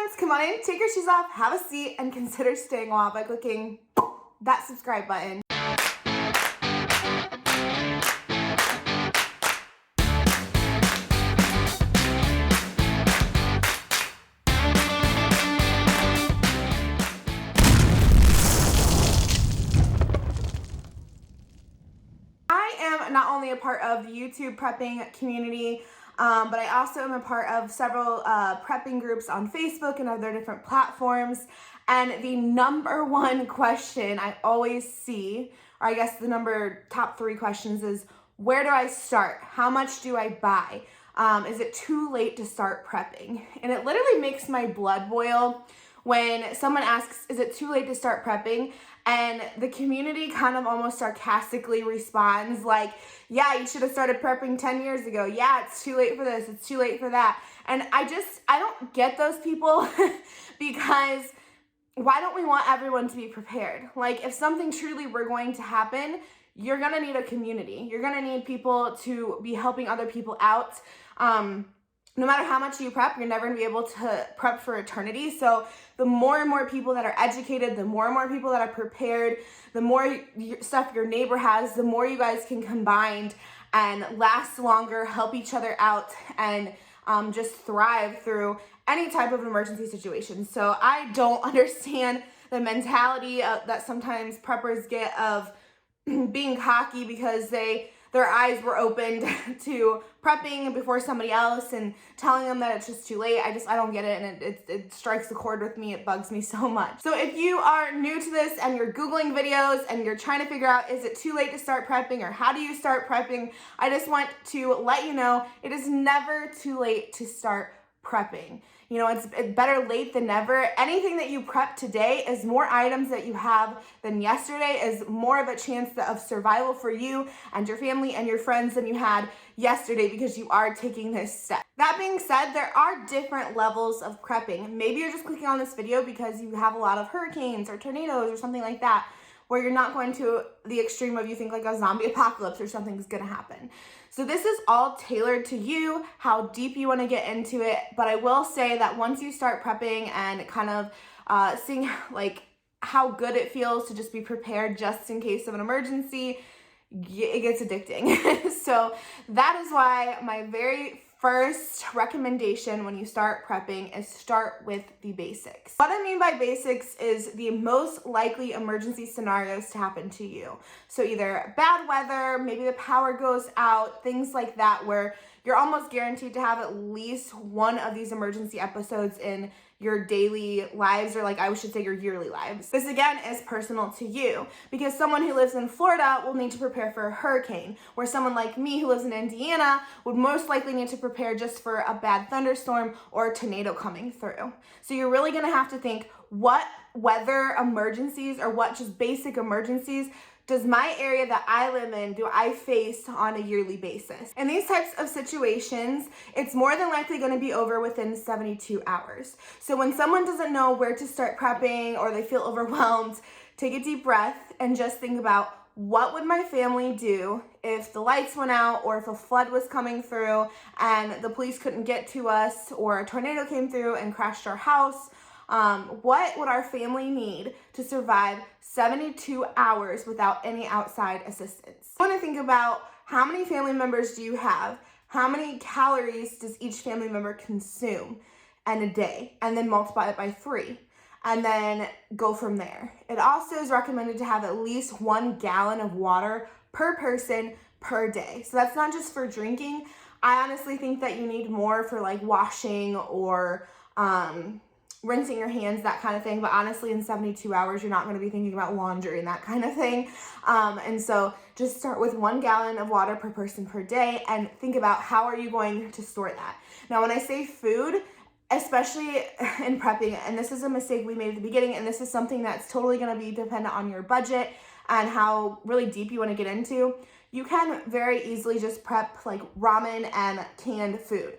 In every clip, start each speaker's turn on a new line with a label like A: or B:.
A: friends, come on in, take your shoes off, have a seat, and consider staying a while by clicking that subscribe button. I am not only a part of the YouTube prepping community, but I also am a part of several prepping groups on Facebook and other different platforms. And the number one question I always see, or I guess the top 3 questions is, where do I start? How much do I buy? Is it too late to start prepping? And it literally makes my blood boil when someone asks, is it too late to start prepping? And the community kind of almost sarcastically responds like, yeah, you should have started prepping 10 years ago. Yeah, it's too late for this. It's too late for that. And I don't get those people because why don't we want everyone to be prepared? Like, if something truly were going to happen, you're going to need a community. You're going to need people to be helping other people out. No matter how much you prep, you're never going to be able to prep for eternity. So the more and more people that are educated, the more and more people that are prepared, the more stuff your neighbor has, the more you guys can combine and last longer, help each other out, and just thrive through any type of emergency situation. So I don't understand the mentality that sometimes preppers get of being cocky because their eyes were opened to prepping before somebody else and telling them that it's just too late. I don't get it, and it strikes a chord with me. It bugs me so much. So if you are new to this and you're Googling videos and you're trying to figure out, is it too late to start prepping, or how do you start prepping, I just want to let you know it is never too late to start prepping. You know, it's better late than never. Anything that you prep today is more items that you have than yesterday, is more of a chance of survival for you and your family and your friends than you had yesterday, because you are taking this step. That being said, there are different levels of prepping. Maybe you're just clicking on this video because you have a lot of hurricanes or tornadoes or something like that, where you're not going to the extreme of you think like a zombie apocalypse or something's gonna happen. So this is all tailored to you, how deep you wanna get into it. But I will say that once you start prepping and kind of seeing like how good it feels to just be prepared just in case of an emergency, it gets addicting. So that is why my very first recommendation when you start prepping is start with the basics. What I mean by basics is the most likely emergency scenarios to happen to you. So either bad weather, maybe the power goes out, things like that, where you're almost guaranteed to have at least one of these emergency episodes in your daily lives, or like I should say your yearly lives. This again is personal to you, because someone who lives in Florida will need to prepare for a hurricane, where someone like me who lives in Indiana would most likely need to prepare just for a bad thunderstorm or a tornado coming through. So you're really gonna have to think, what weather emergencies or what just basic emergencies does my area that I live in, do I face on a yearly basis? In these types of situations, it's more than likely gonna be over within 72 hours. So when someone doesn't know where to start prepping or they feel overwhelmed, take a deep breath and just think about, what would my family do if the lights went out, or if a flood was coming through and the police couldn't get to us, or a tornado came through and crashed our house? What would our family need to survive 72 hours without any outside assistance? I want to think about, how many family members do you have? How many calories does each family member consume in a day? And then multiply it by 3. And then go from there. It also is recommended to have at least 1 gallon of water per person per day. So that's not just for drinking. I honestly think that you need more for like washing or rinsing your hands, that kind of thing. But honestly, in 72 hours, you're not going to be thinking about laundry and that kind of thing. And so just start with 1 gallon of water per person per day, and think about, how are you going to store that? Now, when I say food, especially in prepping, and this is a mistake we made at the beginning, and this is something that's totally going to be dependent on your budget and how really deep you want to get into, you can very easily just prep like ramen and canned food.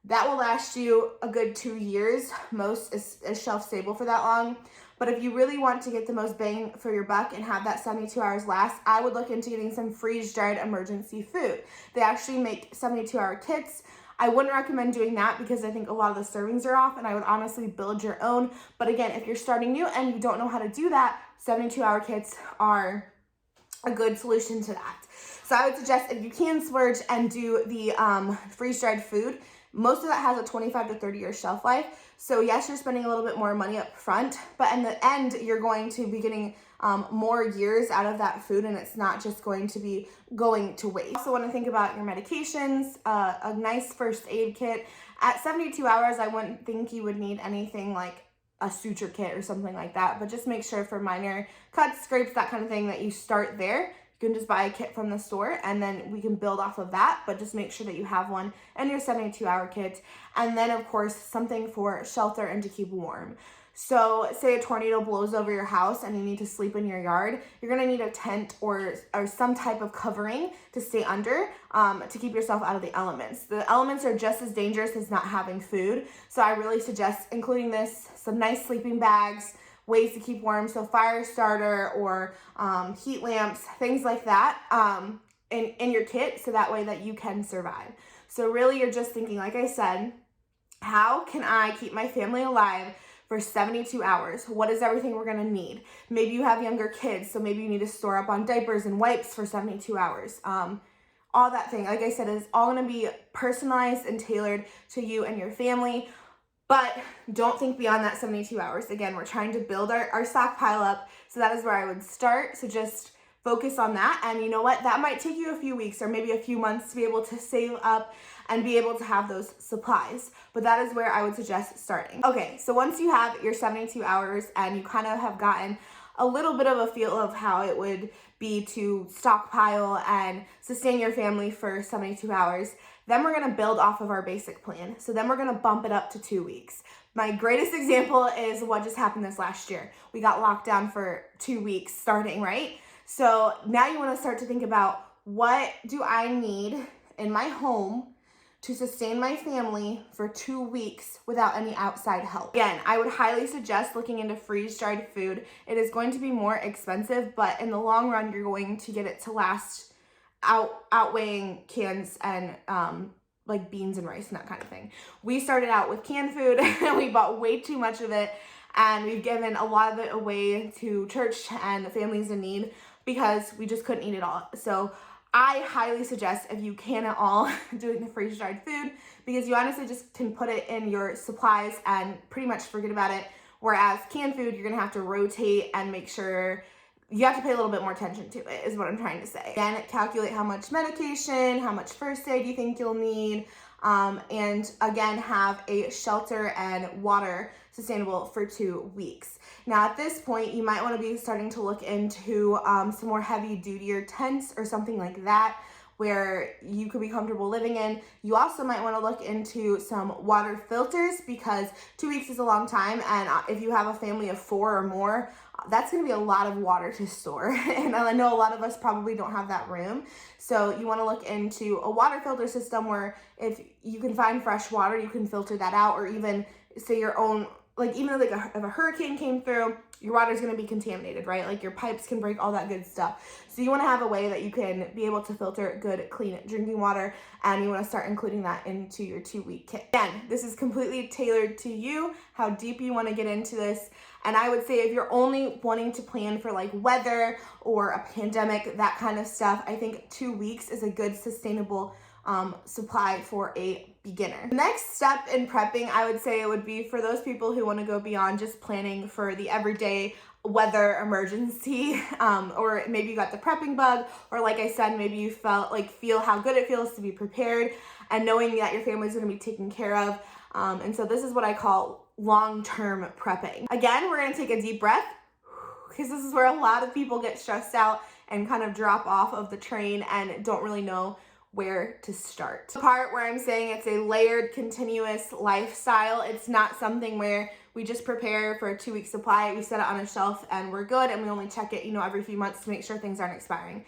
A: That will last you a good 2 years. Most is shelf stable for that long. But if you really want to get the most bang for your buck and have that 72 hours last, I would look into getting some freeze-dried emergency food. They actually make 72-hour kits. I wouldn't recommend doing that because I think a lot of the servings are off, and I would honestly build your own. But again, if you're starting new and you don't know how to do that, 72-hour kits are a good solution to that. So I would suggest if you can splurge and do the freeze-dried food. Most of that has a 25 to 30 year shelf life. So yes, you're spending a little bit more money up front, but in the end, you're going to be getting more years out of that food, and it's not just going to be going to waste. Also want to think about your medications, a nice first aid kit. At 72 hours, I wouldn't think you would need anything like a suture kit or something like that, but just make sure for minor cuts, scrapes, that kind of thing, that you start there. You can just buy a kit from the store and then we can build off of that, but just make sure that you have one in your 72-hour kit. And then of course, something for shelter and to keep warm. So say a tornado blows over your house and you need to sleep in your yard, you're gonna need a tent or some type of covering to stay under to keep yourself out of the elements. The elements are just as dangerous as not having food. So I really suggest including this, some nice sleeping bags, ways to keep warm, so fire starter or heat lamps, things like that in your kit, so that way that you can survive. So really you're just thinking, like I said, how can I keep my family alive for 72 hours? What is everything we're gonna need? Maybe you have younger kids, so maybe you need to store up on diapers and wipes for 72 hours. All that thing, like I said, is all gonna be personalized and tailored to you and your family. But don't think beyond that 72 hours. Again, we're trying to build our stockpile up, so that is where I would start. So just focus on that, and you know what? That might take you a few weeks or maybe a few months to be able to save up and be able to have those supplies. But that is where I would suggest starting. Okay, so once you have your 72 hours and you kind of have gotten a little bit of a feel of how it would be to stockpile and sustain your family for 72 hours, then we're gonna build off of our basic plan. So then we're gonna bump it up to 2 weeks. My greatest example is what just happened this last year. We got locked down for 2 weeks starting, right? So now you wanna start to think about, what do I need in my home to sustain my family for 2 weeks without any outside help? Again, I would highly suggest looking into freeze-dried food. It is going to be more expensive, but in the long run, you're going to get it to last outweighing cans and like beans and rice and that kind of thing. We started out with canned food and we bought way too much of it, and we've given a lot of it away to church and families in need because we just couldn't eat it all. So I highly suggest, if you can at all, doing the freeze-dried food, because you honestly just can put it in your supplies and pretty much forget about it. Whereas canned food, you're gonna have to rotate and make sure you have to pay a little bit more attention to it, is what I'm trying to say. Again, calculate how much medication, how much first aid you think you'll need, and again, have a shelter and water sustainable for 2 weeks. Now at this point, you might want to be starting to look into some more heavy-duty tents or something like that, where you could be comfortable living in. You also might want to look into some water filters, because 2 weeks is a long time, and if you have a family of 4 or more, that's going to be a lot of water to store. And I know a lot of us probably don't have that room. So you want to look into a water filter system where if you can find fresh water, you can filter that out, or even say your own, like even like if a hurricane came through, your water is going to be contaminated, right? Like your pipes can break, all that good stuff. So you want to have a way that you can be able to filter good, clean drinking water, and you want to start including that into your 2-week kit. Again, this is completely tailored to you, how deep you want to get into this. And I would say if you're only wanting to plan for like weather or a pandemic, that kind of stuff, I think 2 weeks is a good sustainable supply for a beginner. The next step in prepping, I would say, it would be for those people who want to go beyond just planning for the everyday weather emergency, or maybe you got the prepping bug, or like I said, maybe you feel how good it feels to be prepared and knowing that your family's going to be taken care of. And so this is what I call long-term prepping. Again, we're going to take a deep breath, because this is where a lot of people get stressed out and kind of drop off of the train and don't really know where to start. The part where I'm saying it's a layered, continuous lifestyle. It's not something where we just prepare for a 2-week supply, we set it on a shelf and we're good, and we only check it, every few months to make sure things aren't expiring.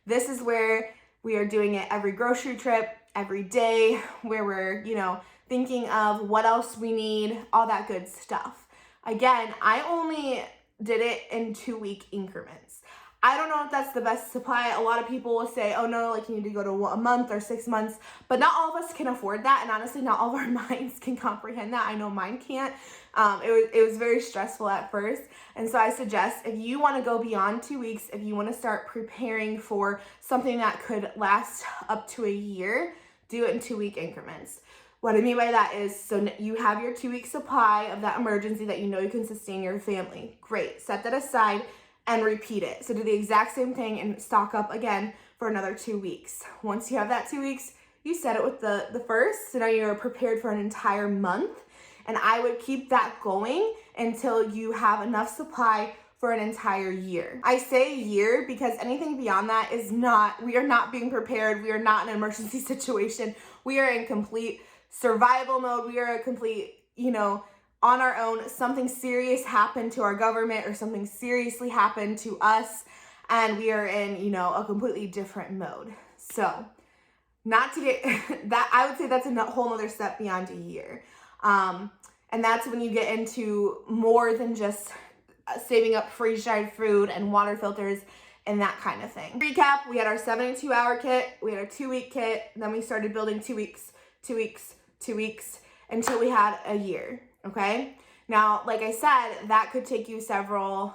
A: This is where we are doing it every grocery trip, every day, where we're, thinking of what else we need, all that good stuff. Again, I only did it in 2-week increments. I don't know if that's the best supply. A lot of people will say, oh no, like you need to go to a month or 6 months, but not all of us can afford that. And honestly, not all of our minds can comprehend that. I know mine can't. It was very stressful at first. And so I suggest if you want to go beyond 2 weeks, if you want to start preparing for something that could last up to a year, do it in 2-week increments. What I mean by that is, so you have your 2-week supply of that emergency that you know you can sustain your family. Great, set that aside and repeat it. So do the exact same thing and stock up again for another 2 weeks. Once you have that 2 weeks, you set it with the first, so now you're prepared for an entire month. And I would keep that going until you have enough supply for an entire year. I say year because anything beyond that is not, we are not being prepared. We are not in an emergency situation. We are in complete survival mode. We are a complete, on our own. Something serious happened to our government or something seriously happened to us, and we are in, a completely different mode. So not to get that, I would say that's a whole nother step beyond a year. And that's when you get into more than just saving up freeze-dried food and water filters and that kind of thing. Recap, we had our 72-hour kit, we had our 2-week kit, then we started building 2 weeks, 2 weeks, 2 weeks, until we had a year, okay? Now, like I said, that could take you several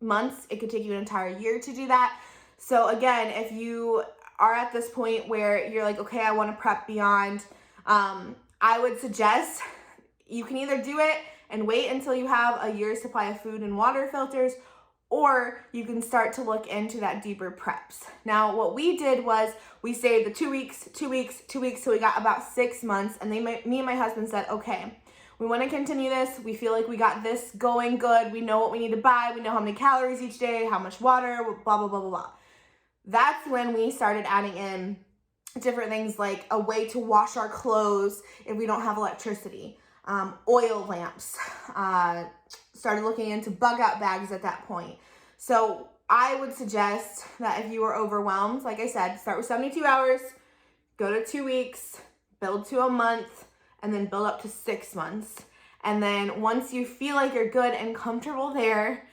A: months. It could take you an entire year to do that. So again, if you are at this point where you're like, okay, I want to prep beyond, I would suggest you can either do it and wait until you have a year's supply of food and water filters, or you can start to look into that deeper preps. Now, what we did was we saved the 2 weeks, 2 weeks, 2 weeks, so we got about 6 months, and me and my husband said, okay, we want to continue this. We feel like we got this going good. We know what we need to buy. We know how many calories each day, how much water, blah, blah, blah, blah, blah. That's when we started adding in different things like a way to wash our clothes if we don't have electricity, oil lamps, started looking into bug out bags at that point. So I would suggest that if you are overwhelmed, like I said, start with 72 hours, go to 2 weeks, build to a month, and then build up to 6 months. And then once you feel like you're good and comfortable there,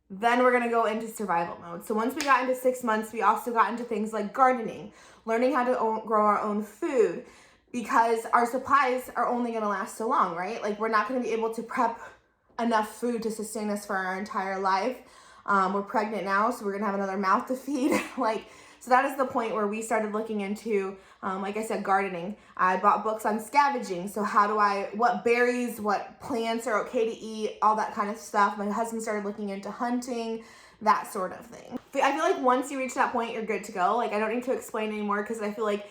A: then we're gonna go into survival mode. So once we got into 6 months, we also got into things like gardening, learning how to grow our own food, because our supplies are only gonna last so long, right? Like we're not gonna be able to prep enough food to sustain us for our entire life. We're pregnant now, so we're gonna have another mouth to feed. So that is the point where we started looking into, like I said, gardening. I bought books on scavenging. So what berries, what plants are okay to eat, all that kind of stuff. My husband started looking into hunting, that sort of thing. I feel like once you reach that point, you're good to go. Like I don't need to explain anymore, because I feel like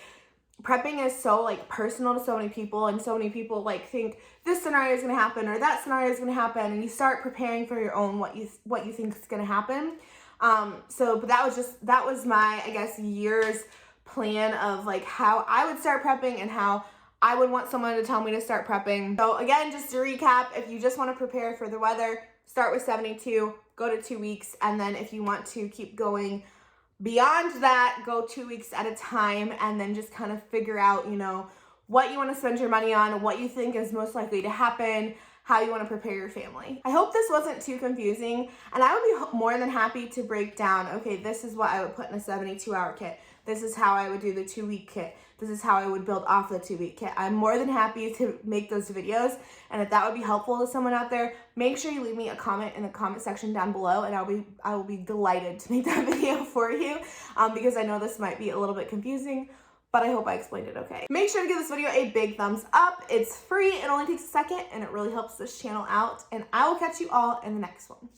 A: prepping is so personal to so many people, and so many people think this scenario is going to happen or that scenario is going to happen, and you start preparing for your own what you think is going to happen. But that was my, I guess, year's plan of how I would start prepping and how I would want someone to tell me to start prepping. So again, just to recap, if you just want to prepare for the weather, start with 72, go to 2 weeks, and then if you want to keep going beyond that, go 2 weeks at a time, and then just kind of figure out, what you want to spend your money on, what you think is most likely to happen, how you want to prepare your family. I hope this wasn't too confusing, and I would be more than happy to break down, okay, this is what I would put in a 72-hour kit. This is how I would do the 2-week kit. This is how I would build off the 2-week kit. I'm more than happy to make those videos, and if that would be helpful to someone out there, make sure you leave me a comment in the comment section down below, and I will be delighted to make that video for you, because I know this might be a little bit confusing, but I hope I explained it okay. Make sure to give this video a big thumbs up. It's free, it only takes a second, and it really helps this channel out, and I will catch you all in the next one.